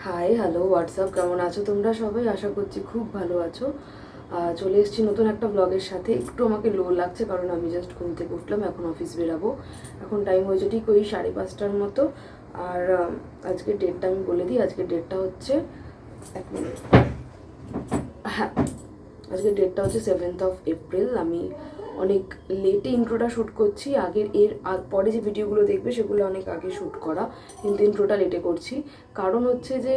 Hi hello WhatsApp, কেমন আছো তোমরা সবাই? আশা করছি খুব ভালো আছো। চলে এসেছি নতুন একটা ব্লগের সাথে। একটু আমাকে লো লাগছে কারণ আমি জাস্ট ঘুম থেকে উঠলাম, এখন অফিস বেরাবো। এখন টাইম হয়েছে ঠিক ওই 5:30টার মতো। আর আজকের ডেটটা আমি বলে দিই। আজকের ডেটটা হচ্ছে, এক মিনিট, হ্যাঁ, আজকের ডেটটা হচ্ছে 7th এপ্রিল। আমি অনেক লেটে ইন্ট্রোটা শ্যুট করছি। পরে যে ভিডিওগুলো দেখবে সেগুলো অনেক আগে শ্যুট করা, কিন্তু ইন্ট্রোটা লেটে করছি। কারণ হচ্ছে যে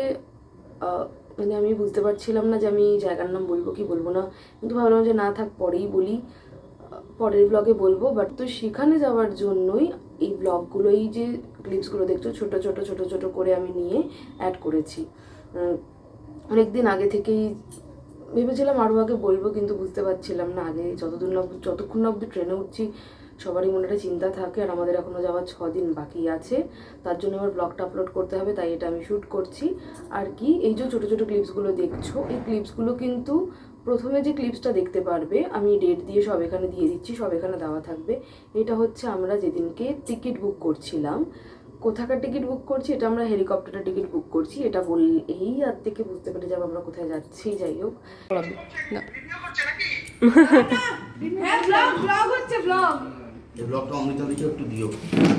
মানে আমি বুঝতে পারছিলাম না যে আমি জায়গার নাম বলবো কি বলবো না, কিন্তু ভাবলাম যে না থাক, পরেই বলি, পরের ব্লগে বলবো। বাট তো সেখানে যাওয়ার জন্যই এই ব্লগগুলো, এই যে ক্লিপসগুলো দেখছো ছোট ছোট ছোট ছোট করে আমি নিয়ে অ্যাড করেছি। অনেকদিন আগে থেকেই ভেবেছিলাম আরও আগে বলবো, কিন্তু বুঝতে পারছিলাম না আগে যতক্ষণ না অবধি ট্রেনে উঠছি সবারই মনে একটা চিন্তা থাকে। আর আমাদের এখনও যাওয়ার 6 দিন বাকি আছে, তার জন্য আমার ব্লগটা আপলোড করতে হবে, তাই এটা আমি শ্যুট করছি। আর কি, এই যে ছোটো ছোটো ক্লিপসগুলো দেখছো, এই ক্লিপসগুলো কিন্তু প্রথমে যে ক্লিপসটা দেখতে পারবে, আমি ডেট দিয়ে সব এখানে দিয়ে দিচ্ছি, সব এখানে দেওয়া থাকবে। এটা হচ্ছে আমরা যেদিনকে টিকিট বুক করছিলাম। কোথাকার টিকিট বুক করছি? এটা আমরা হেলিকপ্টারের টিকিট বুক করছি। এটা বললেই আর থেকে বুঝতে পেরে যাবো আমরা কোথায় যাচ্ছি। যাই হোক, হ্যাঁ, ব্লগ হচ্ছে ব্লগ। এই ব্লগটা অমৃতা দিকে একটু দিও।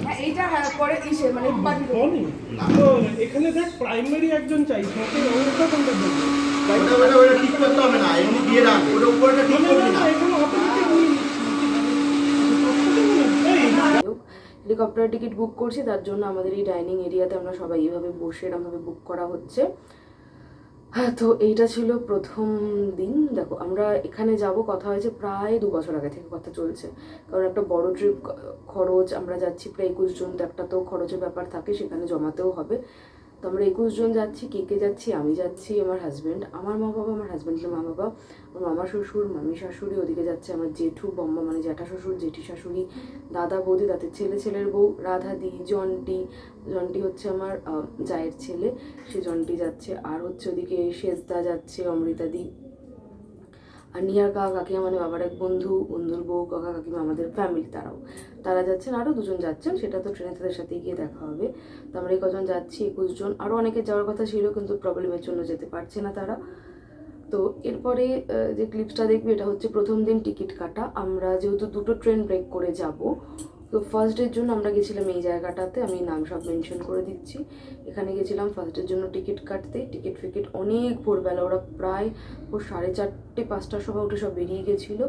হ্যাঁ, এইটা হ্যাঁ পরে ইসে মানে বাড়ি বনি এখানে দেখ প্রাইমারি একজন চাই সাথে ওটা কোনটা দেবো ওটা ঠিক করতে হবে না, এমনি দিয়ে রাখ, ওটা উপরটা ঠিক করবি না। এখানে অটোমেটিক হেলিকপ্টারের টিকিট বুক করছি, তার জন্য আমাদের এই ডাইনিং এরিয়াতে আমরা সবাই এইভাবে বসে এরমভাবে বুক করা হচ্ছে। হ্যাঁ, তো এইটা ছিল প্রথম দিন। দেখো, আমরা এখানে যাব, কথা হয়েছে প্রায় 2 বছর আগে থেকে কথা চলছে। কারণ একটা বড় ট্রিপ, খরচ, আমরা যাচ্ছি প্রায় 21 জন, তো একটা তো খরচের ব্যাপার থাকে, সেখানে জমাতেও হবে। তো আমরা 21 জন যাচ্ছি। কে কে যাচ্ছি? আমি যাচ্ছি, আমার হাজব্যান্ড, আমার মা বাবা, আমার হাজব্যান্ডের মা বাবা, আমার মামা শ্বশুর, মামি শাশুড়ি, ওদিকে যাচ্ছে আমার জেঠু বম্মা মানে জ্যাঠা শ্বশুর, জেঠি শাশুড়ি, দাদা বৌদি, তাদের ছেলে, ছেলের বউ, রাধাদি, জন্টি। জন্টি হচ্ছে আমার জায়ের ছেলে, সে জন্টি যাচ্ছে। আর হচ্ছে ওদিকে শেষদা যাচ্ছে, অমৃতাদি, আর নিহার কাকা কাকিমা মানে বাবার এক বন্ধু, বন্ধুর বউ, কাকা কাকিমা, আমাদের ফ্যামিলি, তারা যাচ্ছেন। আরও 2 জন যাচ্ছেন, সেটা তো ট্রেনে তাদের সাথে গিয়ে দেখা হবে। তো আমরা এই কজন যাচ্ছি, 21 জন। আরও অনেকে যাওয়ার কথা ছিল, কিন্তু প্রবলেমের জন্য যেতে পারছে না তারা। তো এরপরে যে ক্লিপসটা দেখবে, এটা হচ্ছে প্রথম দিন টিকিট কাটা। আমরা যেহেতু 2টো ট্রেন ব্রেক করে যাব, তো ফার্স্ট ডের জন্য আমরা গেছিলাম এই জায়গাটাতে, আমি নাম সব মেনশন করে দিচ্ছি। এখানে গেছিলাম ফার্স্ট ডের জন্য টিকিট কাটতে। টিকিট ফিকিট অনেক ভোরবেলা, ওরা প্রায় 4:30 5টার সময় উঠে সব বেরিয়ে গেছিলো।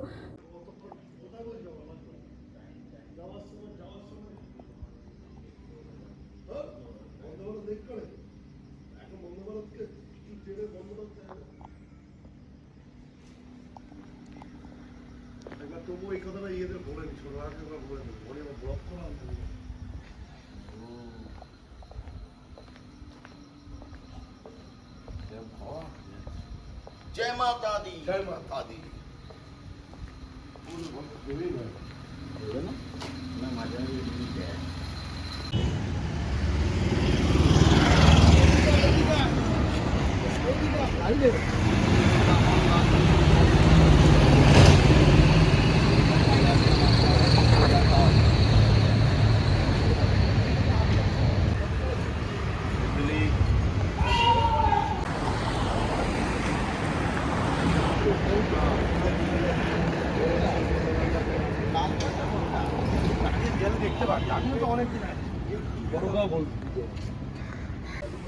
তবু এই কথাটা ইয়েদের বলে নি, ছোট আগে বলে নি, বলে ব্লক করা। জয় মাতা দি, জয় মাতা দি।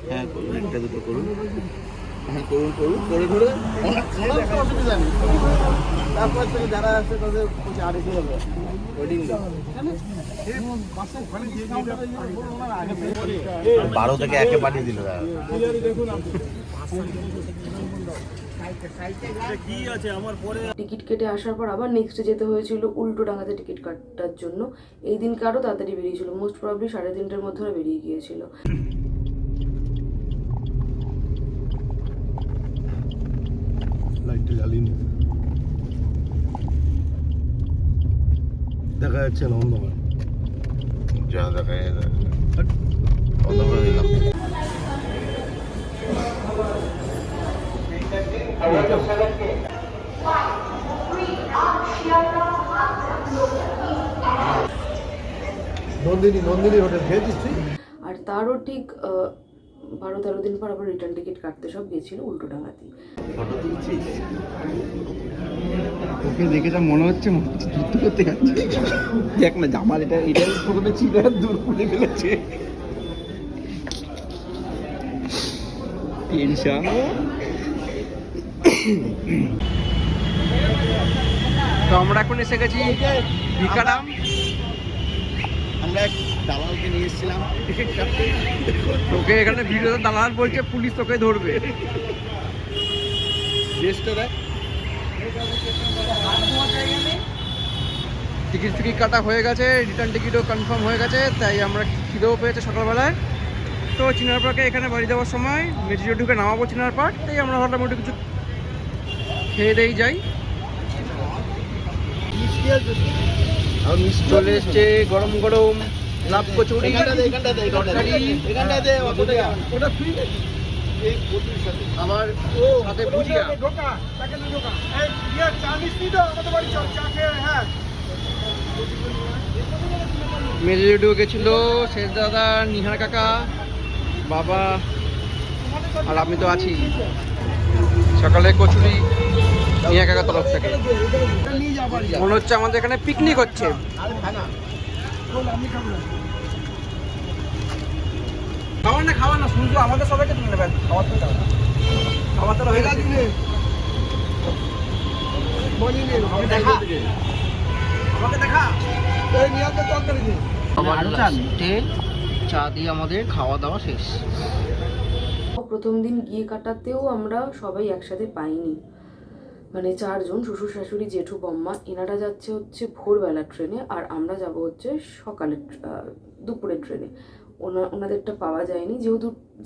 হ্যাঁ করুন, একটা দুটো করুন, হ্যাঁ করুন করুন, করে ধরে অসুবিধা নেই। তারপর থেকে যারা আছে তাদের আরেকই হবে ওয়েডিং 12 থেকে একে পাঠিয়ে দিল। টিকিট কেটে আসার পর আবার নেক্সট যেতে হয়েছিল উল্টোডাঙাতে টিকিট কাটার জন্য। এই দিনকে আরও তাড়াতাড়ি বেরিয়েছিল, মোস্ট প্রবাবলি 3:30টার মধ্যে ওরা বেরিয়ে গিয়েছিল। লাইটটা জ্বালিনি, দেখা যাচ্ছে না, অন্ধকার যা দেখা যায়, অন্ধকার দিলাম। নন্দিনী হোটেল খেয়েছিস? আর তারও ঠিক 12-13 দিন পর আবার রিটার্ন টিকিট কাটতে সব গেছিলো উল্টোডাঙাতেই। ফটো তুলছিস? ওকে দেখে যা মনে হচ্ছে যুদ্ধ করতে যাচ্ছে। দেখ না জামার এটা প্রথমে ছিল আর দূর খুলে ফেলেছে। টেনশন। তো আমরা এখন এসে গেছি ভিকারাম। আমরা এক দালালকে নিয়ে এসেছিলাম। তোকে এখানে ভিডিওতে দালাল বলছে পুলিশ তোকে ধরবে। ড্রেসটা দেখ। টিকিট কাটা হয়ে গেছে, রিটার্ন টিকিটও কনফার্ম হয়ে গেছে, তাই আমরা খিদেও পেয়েছে সকালবেলায়। তো চিনার পার্কে এখানে বাড়ি যাওয়ার সময় মেজিও ঢুকে নামাবো চিনার পার্ক, তাই আমরা ভাবলাম একটু কিছু খেয়ে দেই যাই। চলে এসছে গরম গরম লাভ কচুরি, আবার সাথে ভুজিয়া। মেজো গেছিল শেষ দাদা, নিহার কাকা, বাবা আর আমি তো আছি। সকালে কচুরি নিহার কাকার তরফ থেকে। মনে হচ্ছে আমাদের এখানে পিকনিক হচ্ছে। খাবার না শুধু আমাদের সবাইকে তুলে নেবেন। খাবার তো হয়ে গেছে। আমাকে দেখা চা দিয়ে আমাদের খাওয়া দাওয়া শেষ। প্রথম দিন গিয়ে কাটাতেও আমরা সবাই একসাথে পাইনি, মানে 4 জন, শ্বশুর শাশুড়ি জেঠু বম্মা, এনারা যাচ্ছে হচ্ছে ভোরবেলার ট্রেনে আর আমরা যাব হচ্ছে সকালের দুপুরের ট্রেনে। ওনাদেরটা পাওয়া যায়নি,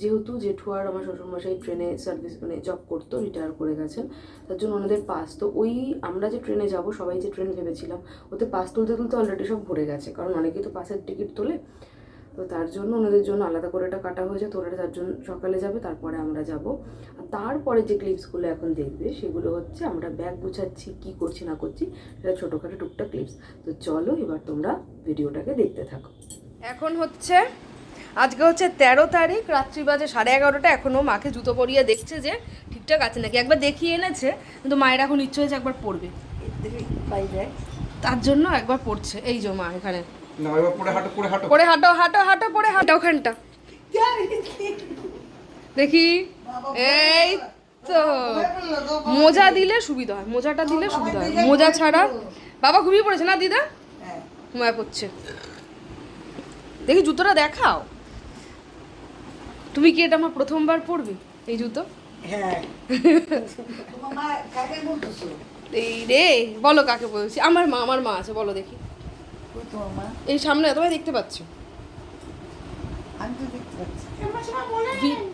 যেহেতু জেঠু আর আমার শ্বশুরমশাই ট্রেনে সার্ভিস মানে জব করতো, রিটায়ার করে গেছেন, তার জন্য ওনাদের পাস, তো ওই আমরা যে ট্রেনে যাব সবাই যে ট্রেন ভেবেছিলাম ওতে পাস তুলতে অলরেডি সব ভরে গেছে, কারণ অনেকেই তো পাসের টিকিট তোলে, তো তার জন্য ওনাদের জন্য আলাদা করে এটা কাটা হয়েছে। তো ওরা 4 জন সকালে যাবে, তারপরে আমরা যাব। আর তারপরে যে ক্লিপসগুলো এখন দেখবে সেগুলো হচ্ছে আমরা ব্যাগ গুছাচ্ছি, কি করছি না করছি, সেটা ছোটোখাটো টুকটাক ক্লিপস। তো চলো এবার তোমরা ভিডিওটাকে দেখতে থাকো। এখন হচ্ছে আজকে হচ্ছে 13 তারিখ, রাত্রি বাজে 11:30। এখনও মাকে জুতো পরিয়ে দেখছে যে ঠিকঠাক আছে নাকি। একবার দেখিয়ে এনেছে, কিন্তু মায়ের এখন ইচ্ছে হয়েছে একবার পড়বে, তার জন্য একবার পড়ছে। এই যে মা এখানে পড়ে হাঁটো ওখানটা দেখি। এই তো মোজা দিলে সুবিধা হয়, মোজাটা দিলে সুবিধা হয়, মোজা ছাড়া। বাবা ঘুমিয়ে পড়েছে না দিদা? ঘুমায় পড়ছে। দেখি জুতোটা দেখাও। তুমি কি এটা আমার প্রথমবার পরবে এই জুতো? হ্যাঁ। এই রে, বলো কাকে বলছি? আমার মা আছে, বলো দেখি। এই সামনে তোমায় দেখতে পাচ্ছ? আমি তো দেখতে পাচ্ছি।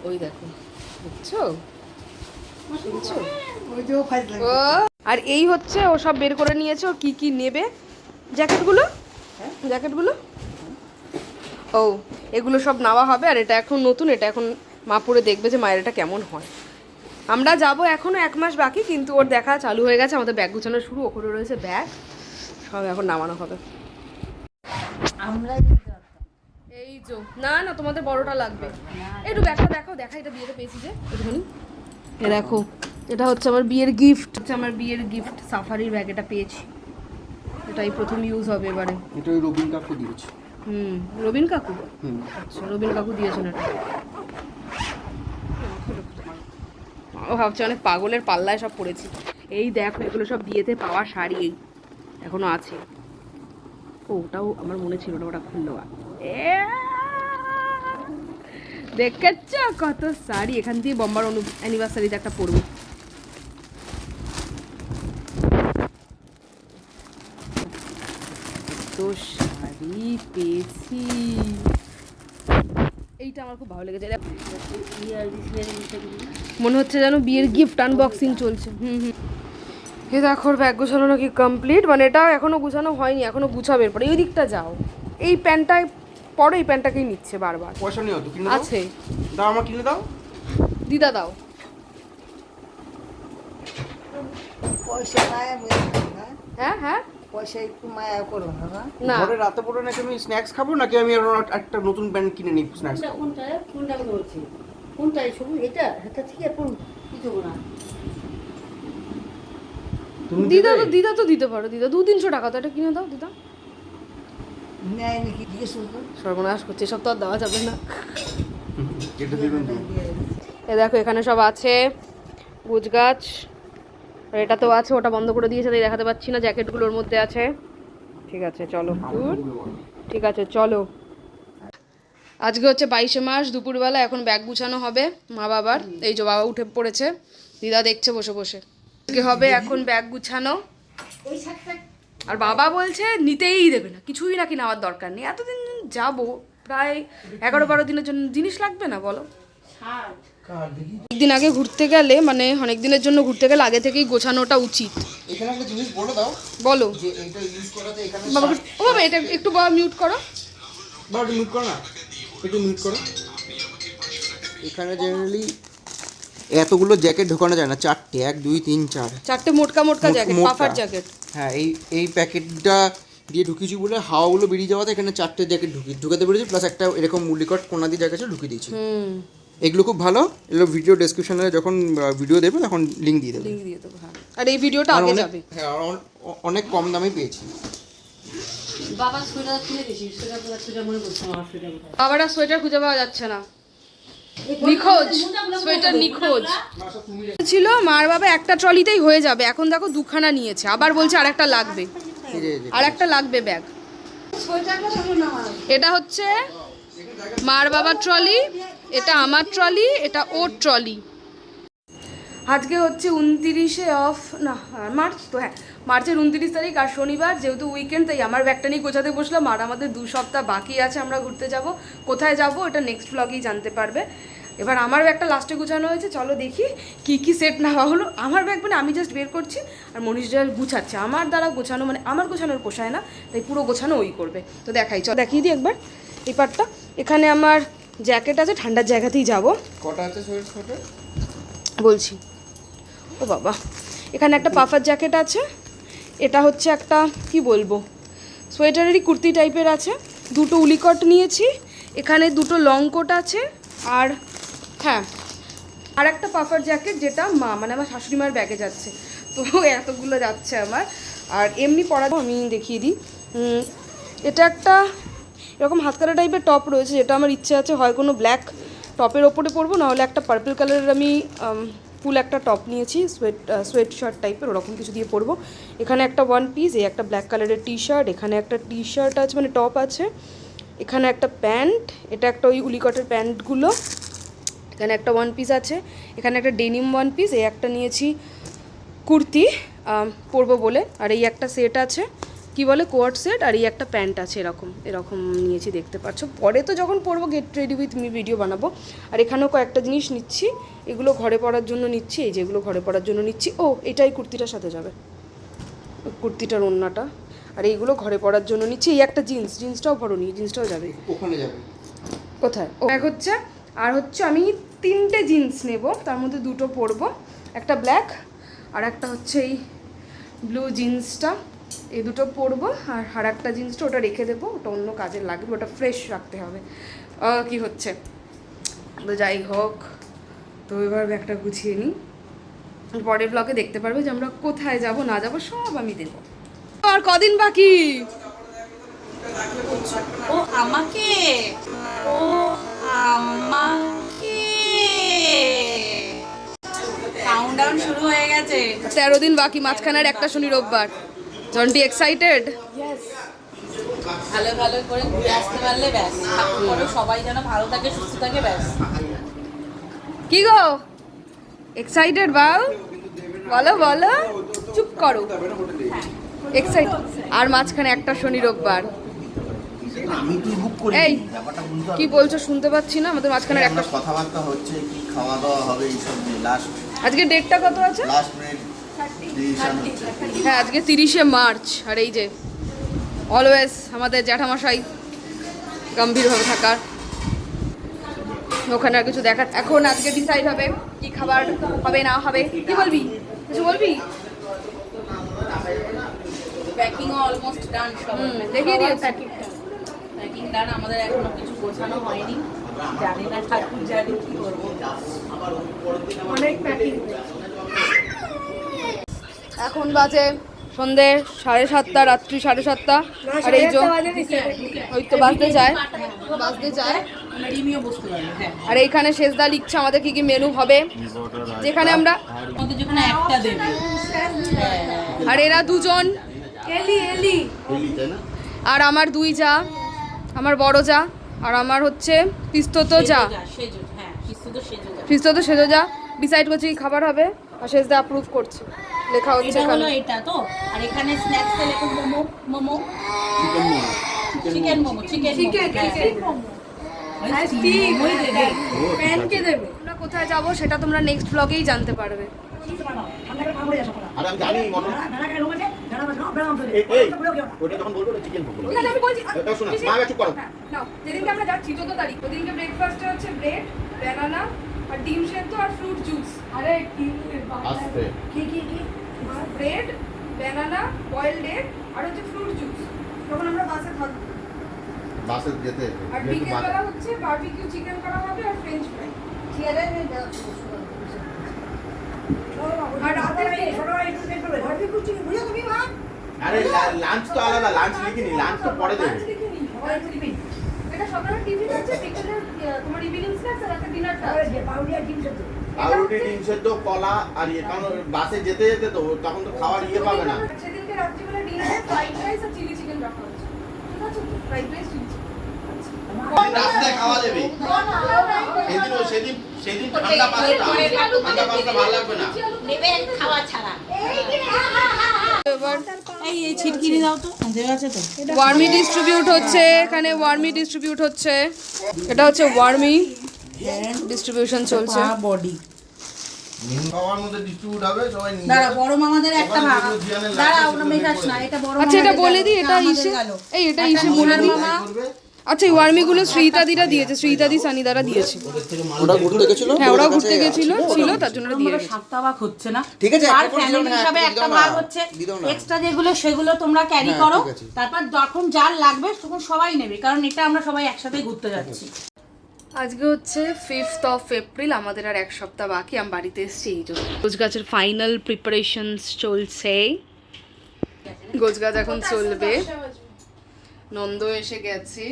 ওই দেখো, দেখছো? ওই যে ও ফাইজ লাগে। ও আর এই হচ্ছে ও সব বের করে নিয়েছে, ও কি কি নেবে। জ্যাকেটগুলো ও এগুলো সব নেওয়া হবে। আর এটা এখন নতুন, এটা এখন মা পরে দেখবে যে মায়ের এটা কেমন হয়। আমরা যাব, এখনও 1 মাস বাকি, কিন্তু ওর দেখা চালু হয়ে গেছে। আমাদের ব্যাগ গুছানো শুরু, ওখানে রয়েছে ব্যাগ, সব এখন নামানো হবে। আমরা এই যে না তোমাদের বড়টা লাগবে। একটু ব্যাগটা দেখাও, এটা বিয়েতে পেয়েছি যে একটুখানি। এ দেখো, এটা হচ্ছে আমার বিয়ের গিফট, সাফারির ব্যাগ এটা পেয়েছি। এটাই প্রথম ইউজ হবে এবারে। এটা ওই রবিন কাকু দিয়েছে। রবিন কাকু? আচ্ছা, রবিন কাকু দিয়েছেন এটা। ও ভাবছে অনেক পাগলের পাল্লায় সব পড়েছি। এই দেখো, এগুলো সব বিয়েতে পাওয়া শাড়ি, এই এখনো আছে। ওটাও আমার মনে ছিল না, ওটা খুললো। দেখেছ কত শাড়ি, এখান দিয়ে বম্বার অ্যানিভার্সারিতে একটা পরবো। তো শাড়ি পেয়েছি, এইটা আমার খুব ভালো লেগেছে। মনে হচ্ছে যেন বিয়ের গিফট আনবক্সিং চলছে। এ দেখো, ব্যাগ গুছানো নাকি কমপ্লিট, মানে এটা এখনো গুছানো হয়নি, এখনো গুছাবে। এরপরে এই দিকটা যাও, এই প্যান্টটায় পরে, এই প্যান্টটাকেই নিচ্ছে বারবার। পয়সা নিও তো, কিনে দাও। আছে, দাও, আমার কিনে দাও। দিদা দাও। পয়সা নাই, হ্যাঁ পয়সা একটু মায়া করো না। না ঘরে রাতে পরে নাকি আমি স্ন্যাক্স খাবো, নাকি আমি একটা নতুন প্যান্ট কিনে নিই স্ন্যাক্স খাবো? কোনটা এই ছবি এটা এটা ঠিক আছে কিছু না তুমি দিদা তো দিতে পারো, দিদা 200-300 টাকা তো, এটা কিনে দাও দিদা। নেয় নাকি জিজ্ঞেস করতো সর্বনাশ করছে, সব তো আর দেওয়া যাবে না। এটা দিবেন তো এ দেখো এখানে সব আছে, গুছ গাছ, আর এটা তো আছে, ওটা বন্ধ করে দিয়েছে তাই দেখাতে পাচ্ছি না, জ্যাকেটগুলোর মধ্যে আছে। ঠিক আছে চলো, ঠিক আছে চলো। আজকে হচ্ছে 22শে মার্চ দুপুরবেলা, এখন ব্যাগ গুছানো হবে মা বাবার। এই যে বাবা উঠে পড়েছে, দিদা দেখছে বসে বসে। আজকে হবে এখন ব্যাগ গুছানো, আর বাবা বলছে নিতেই দেবে না, কিছুই নাকি নেওয়ার দরকার নেই। এতদিন যাবো, প্রায় 11-12 দিনের জন্য, জিনিস লাগবে না বলো? একদিন আগে ঘুরতে গেলে, মানে অনেক দিনের জন্য ঘুরতে গেলে আগে থেকেই গোছানোটা উচিত। এখানে একটা জিনিস বলে দাও বলো যে এটা ইউজ করাতে এখানে বাবা, ও বাবা এটা একটু বাবা মিউট করো। বাবা একটু মিউট করো না, একটু মিউট করো। এখানে জেনারেলি এতগুলো জ্যাকেট ঢোকানো যায় না, 4টে, 1 2 3 4 চারটে মোটকা মোটকা জ্যাকেট, মোটকা। Puffer jacket. হ্যাঁ, এই প্যাকেটটা দিয়ে ঢুকিয়েছি বলে হাওয়াগুলো বেরিয়ে যাওয়াতে এখানে 4টে জ্যাকেট ঢুকাতে পেরেছি, প্লাস একটা এরকম মুলিকট কোনা দিয়ে জ্যাকেট ঢুকিয়ে দিয়েছি। এগুলো খুব ভালো, এগুলো ভিডিও ডেসক্রিপশনে যখন ভিডিও দেবে তখন লিঙ্ক দিয়ে দেবে। লিংক দিয়ে দেবো, হ্যাঁ। আর এই ভিডিওটা আগে যাবে। হ্যাঁ, অনেক কম দামে পেয়েছি। বাবা সোয়েটার কিনে দিয়েছি, সোয়েটার মনে করছি আমার সোয়েটার বাবারা সোয়েটার খুঁজে পাওয়া যাচ্ছে না, নিখোঁজ, সোয়েটার নিখোঁজ ছিল। মার বাবা একটা ট্রলিতেই হয়ে যাবে, এখন দেখো 2খানা নিয়েছে, আবার বলছে আর একটা লাগবে, আর একটা লাগবে ব্যাগ। এটা হচ্ছে মার বাবার ট্রলি, এটা আমার ট্রলি, এটা ওর ট্রলি। আজকে হচ্ছে 29শে অফ না মার্চ, তো হ্যাঁ মার্চের 29 তারিখ, আর শনিবার, যেহেতু উইকেন্ড, তাই আমার ব্যাগটা নিয়ে গোছাতে বসলাম। আর আমাদের 2 সপ্তাহ বাকি আছে, আমরা ঘুরতে যাব। কোথায় যাব এটা নেক্সট ব্লগেই জানতে পারবে। এবার আমার ব্যাগটা লাস্টে গোছানো হয়েছে, চলো দেখি কি কি সেট নেওয়া হলো। আমার ব্যাগ মানে আমি জাস্ট বের করছি, আর মনীষ জাস্ট গুছাচ্ছে। আমার দ্বারা গোছানো মানে আমার গোছানোর পোষায় না, তাই পুরো গোছানো ওই করবে। তো দেখাই, চল দেখিয়ে দিই একবার এই পার্টটা। এখানে আমার জ্যাকেট আছে, ঠান্ডার জায়গাতেই যাব। কটা আছে সোয়েটার? বলছি, ও বাবা, এখানে একটা পাফার জ্যাকেট আছে, এটা হচ্ছে একটা কি বলবো সোয়েটারেরই কুর্তি টাইপের আছে, 2টো উলিকট নিয়েছি, এখানে 2টো লং কোট আছে, আর হ্যাঁ আর একটা পাফার জ্যাকেট, যেটা মা মানে আমার শাশুড়ি মার ব্যাগে যাচ্ছে, তো এতগুলো যাচ্ছে আমার। আর এমনি পরাবো, আমি দেখিয়ে দিই। এটা একটা এরকম হাতকাটা টাইপের টপ রয়েছে, যেটা আমার ইচ্ছে আছে হয় কোনো ব্ল্যাক টপের ওপরে পরবো, নাহলে একটা পার্পল কালারের আমি ফুল একটা টপ নিয়েছি, সোয়েট শার্ট টাইপের, ওরকম কিছু দিয়ে পরবো। এখানে একটা 1 পিস, এই একটা ব্ল্যাক কালারের টি শার্ট, এখানে একটা টি শার্ট আছে মানে টপ আছে, এখানে একটা প্যান্ট, এটা একটা ওই উলিকটের প্যান্টগুলো, এখানে একটা 1 পিস আছে, এখানে একটা ডেনিম 1 পিস, এই একটা নিয়েছি কুর্তি পরবো বলে, আর এই একটা সেট আছে কি বলে কোয়ার্ড সেট, আর এই একটা প্যান্ট আছে, এরকম এরকম নিয়েছি, দেখতে পাচ্ছ। পরে তো যখন পরবো get ready with me video বানাবো। আর এখানেও কয়েকটা জিনিস নিচ্ছি, এগুলো ঘরে পরার জন্য নিচ্ছি, এই যেগুলো ঘরে পরার জন্য নিচ্ছি। ও এটাই কুর্তিটার সাথে যাবে, কুর্তিটার ওড়নাটা, আর এইগুলো ঘরে পরার জন্য নিচ্ছি। এই একটা জিন্সটাও ভরো নি, জিন্সটাও যাবে। ওখানে যাবে কোথায়? ও এক হচ্ছে, আর হচ্ছে আমি 3টে জিন্স নেব, তার মধ্যে 2টো পরবো, একটা ব্ল্যাক আর একটা হচ্ছে এই ব্লু জিন্সটা, এই 2টো পরবো। আর একটা জিন্সটা ওটা রেখে দেবো, ওটা অন্য কাজে লাগবে, ওটা ফ্রেশ রাখতে হবে। কি হচ্ছে তো যাই হোক, তো এবার ব্যাগটা গুছিয়ে নিই, পরের ব্লগে দেখতে পারবে যে আমরা কোথায় যাব না যাব সব আমি দেবো। আর কদিন বাকি? ও আমাকে কাউন্টডাউন শুরু হয়ে গেছে। 13 দিন বাকি, মাঝখানের একটা শনি রোববার। Jonty excited? ভালো ভালো করে ঘুরে আসতে পারলে ব্যাস, ঠাকুর করো সবাই যেন ভালো থাকে, সুস্থ থাকে, ব্যাস। কি গো এক্সাইটেড বাউ? বলো বলো, চুপ করো। এক্সাইটেড। আর মাঝখানে একটা শনি রোববার। আমি তুই বুক করি এই ব্যাপারটা বুঝতে কি বলছো শুনতে পাচ্ছি না, আমাদের মাঝখানে একটা। কথাবার্তা হচ্ছে কি খাওয়া দাওয়া হবে এই সব নিয়ে লাস্ট আজকে ডেটটা কত আছে? মিনিট ডিসিশন হচ্ছে। হ্যাঁ আজকে 30শে মার্চ, আর এই যে অলওয়েজ আমাদের জ্যাঠামশাই গম্ভীরভাবে থাকার, ওখানে আর কিছু দেখার। এখন আজকে ডিসাইড হবে কি খাবার হবে না হবে। কি বলবি, কিছু বলবি? প্যাকিংও অলমোস্ট ডান, সব দেখিয়ে দিও। প্যাকিং ডান, আমাদের এখনো কিছু গোছানো হয়নি। জানি না ঠাকুর জানি কি করবো। অনেক প্যাকিং। এখন বাজে সন্ধে 7:30, রাত্রি 7:30, আর এই যে ওই তো বাজতে যায়। আমরা রিমিও বসতে পারবো। হ্যাঁ, আর এইখানে শেষদা লিখছে আমাদের কি কি মেনু হবে, যেখানে আমরা আমাদের যেখানে একটা দেবে। আর এরা দুজন আর আমার দুই যা, আমার বড় যা আর আমার হচ্ছে পিস্তত যা, সেজো, হ্যাঁ, পিস্তত সেজো যা। পিস্তত সেজো যা ডিসাইড করছে কি খাবার হবে, আর শেষদা অ্যাপ্রুভ করছে, লেখা হচ্ছে এটা হলো এখানে। এটা তো, আর এখানে স্ন্যাক্সে লেখো মোমো, চিকেন মোমো। আমরা কোথায় যাব সেটা তোমরা নেক্সট ব্লগেই জানতে পারবে। আরে আমি জানি মটন ওটা যখন বলবো ওটা চিকেন পকোড়া এটা শোনো মা চুপ করো নাও, যেদিনকে আমরা যাচ্ছি 14 তারিখ, ওদিনকে ব্রেকফাস্টে হচ্ছে ব্রেড, ব্যানানা আর ডিম সেদ্ধ আর ফ্রুট জুস। আরে আস্তে ব্রেড, ব্যানানা, বয়েলড এগ আর হচ্ছে ফ্রুট জুস। তখন আমরা বাসে থাকবো। বাসে যেতে আর বিকেলবেলা হচ্ছে বারবিকিউ চিকেন করা হবে আর ফ্রেঞ্চ ফ্রাই। আর রাতে আরে লাঞ্চ তো আলাদা লাঞ্চ লিখিনি লাঞ্চ তো পরে দেবে এটা সকালে টিফিন আছে, বিকেলে তোমার ইভিনিং স্ন্যাক্স আর রাতে ডিনারটা পাউরুটি ডিম সেদ্ধ কলা আর ইয়ে কারণ বাসে যেতে যেতে তো তখন তো খাওয়ার ইয়ে পাবে না সেদিনকে রাত্রিবেলা ডিনারে ফ্রাইড রাইস আর চিলি চিকেন রাখা হচ্ছে। ঠিক আছে, ফ্রাইড রাইস চিলি চিকেন। রাস্তায় খাওয়া দেবে সেদিন ঠান্ডা পাস্তা ভালো লাগবে না নেবে খাওয়া ছাড়া। এবার এই ছিটকিনি দাও তো, দেওয়া আছে তো। ওয়ার্মি ডিস্ট্রিবিউট হচ্ছে, এখানে ওয়ার্মি ডিস্ট্রিবিউট হচ্ছে, এটা হচ্ছে ওয়ার্মি ডিস্ট্রিবিউশন চলছে। বডি খাওয়ার মধ্যে ডিস্ট্রিবিউট হবে সবাই নিয়ে দাঁড়া, বড় মামাদের একটা ভাগ। দাঁড়া, ওটা মেশাস না, এটা বড় আচ্ছা, এটা মামাদের বলে গেল, দিই, এটা আমাদের ইসে গেল। এই এটা ইসে বলে দিই। আচ্ছা, এই ওয়ার্মিগুলো শ্রীতাদিরা দিয়েছে, শ্রীতাদি সানিদারা দিয়েছে। ওরা ঘুরতে গেছিল হ্যাঁ, ওরা ঘুরতে গেছিল ছিল, তার জন্য ওরা দিয়ে আমাদের গেছে। 7টা ভাগ হচ্ছে না। ঠিক আছে, আর একটা করে ফ্যামিলি দিও না, হিসাবে একটা একটা দিও না, ভাগ হচ্ছে। দিও না। এক্সট্রা যেগুলো সেগুলো তোমরা ক্যারি হ্যাঁ, করো, ঠিক আছে। তারপর যখন যার লাগবে তখন সবাই নেবে, কারণ এটা আমরা সবাই একসাথে ঘুরতে যাচ্ছি। আজকে হচ্ছে 5th of April, আমাদের আর এক সপ্তাহ বাকি। আমি বাড়িতে এসেছি, এই জন্য গোছ গাছের ফাইনাল প্রিপারেশনস চলছে। গোছ গাছ এখন চলবে। নন্দ এসে গেছে।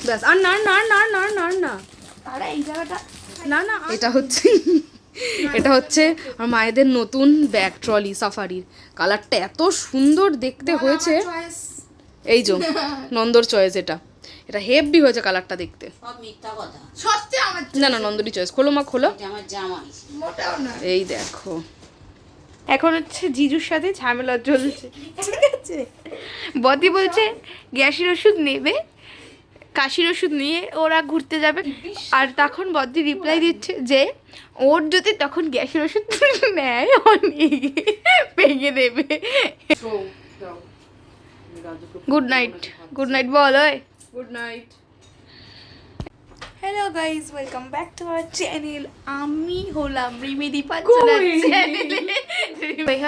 ব্যাস, আর না না না না না না এই জায়গাটা না না, এটা হচ্ছে আমার মায়েদের নতুন ব্যাগ ট্রলি সাফারির। কালারটা এত সুন্দর দেখতে হয়েছে, এই যে নন্দর চয়েস। এটা হেভি হয়েছে কালারটা দেখতে। সব মিথ্যা কথা, না না, নন্দরই চয়েস। খোলো মা, খোলো। আমার জামাই এই দেখো, এখন হচ্ছে জিজুর সাথে ঝামেলা চলছে, ঠিক আছে? বদি বলছে গ্যাসের ওষুধ নেবে, কাশির ওষুধ নিয়ে ওরা ঘুরতে যাবে, আর তখন বদি রিপ্লাই দিচ্ছে যে ওর যদি তখন গ্যাসের ওষুধ নেয় ও নিয়ে গিয়ে ভেঙে দেবে। Good night, good night ball. Good night. Hello guys, welcome back to our channel. আমি হলাম রিমি দীপা চ্যানেলে।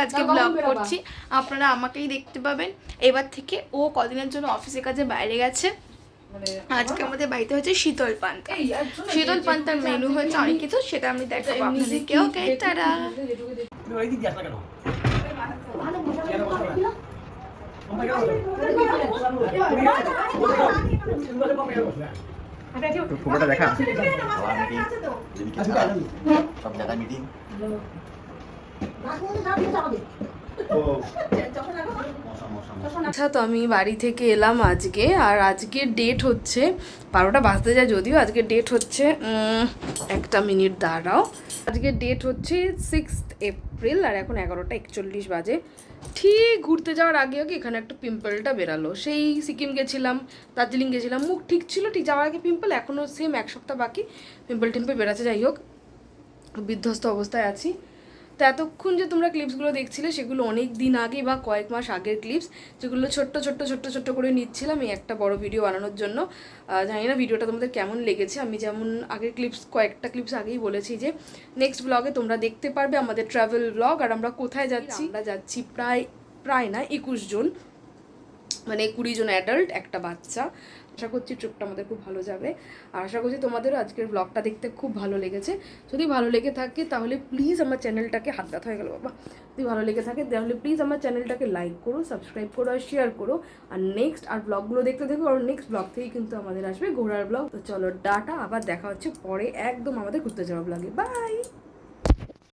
আজকে ব্লগ করছি, আপনারা আমাকেই দেখতে পাবেন। এবার থেকে ও কদিনের জন্য অফিসের কাজে বাইরে গেছে। আজকে আমাদের বাড়িতে হচ্ছে শীতল পান্তা। শীতল পান্তার মেনু হয়েছে অনেক কিছু, সেটা আমি দেখাবো আপনাদেরকে। ওকে, টাটা। ফটোটা দেখা সব জায়গায় মিটিং আচ্ছা, তো আমি বাড়ি থেকে এলাম আজকে, আর আজকের ডেট হচ্ছে 12টা বাজতে যায় যদিও। আজকের ডেট হচ্ছে একটা মিনিট দাঁড়াও, আজকের ডেট হচ্ছে 6th April, আর এখন 11টা 41 বাজে। ঠিক ঘুরতে যাওয়ার আগে আগে এখানে একটা পিম্পলটা বেরালো। সেই সিকিম গেছিলাম, দার্জিলিং গেছিলাম, মুখ ঠিক ছিল, ঠিক যাওয়ার আগে পিম্পল। এখনও সেম, এক সপ্তাহ বাকি, পিম্পল টিম্পল বেরাচ্ছে। যাই হোক, বিধ্বস্ত অবস্থায় আছি। তো এতক্ষণ যে তোমরা ক্লিপসগুলো দেখছিলে সেগুলো অনেক দিন আগে বা কয়েক মাস আগের ক্লিপস, যেগুলো ছোট্ট ছোট্ট ছোট্ট ছোট্ট করে নিচ্ছিলাম এই একটা বড় ভিডিও বানানোর জন্য। জানি না ভিডিওটা তোমাদের কেমন লেগেছে। আমি যেমন আগের কয়েকটা ক্লিপস আগেই বলেছি যে নেক্সট ব্লগে তোমরা দেখতে পারবে আমাদের ট্রাভেল ব্লগ, আর আমরা কোথায় যাচ্ছি। আমরা যাচ্ছি প্রায় না 21 জন। মানে 20 জন অ্যাডাল্ট, একটা বাচ্চা। আশা করছি ট্রিপটা আমাদের খুব ভালো যাবে, আর আশা করছি তোমাদেরও আজকের ব্লগটা দেখতে খুব ভালো লেগেছে। যদি ভালো লেগে থাকে তাহলে প্লিজ আমার চ্যানেলটাকে, হাত ব্যথা হয়ে গেল বাবা, যদি ভালো লেগে থাকে তাহলে প্লিজ আমার চ্যানেলটাকে লাইক করো, সাবস্ক্রাইব করো আর শেয়ার করো। আর নেক্সট আর ব্লগগুলো দেখতে থাকো, আর নেক্সট ব্লগ থেকেই কিন্তু আমাদের আসবে ঘোরার ব্লগ। তো চলো টাটা, আবার দেখা হচ্ছে পরে একদম আমাদের ঘুরতে যাওয়া ব্লগে। বাই।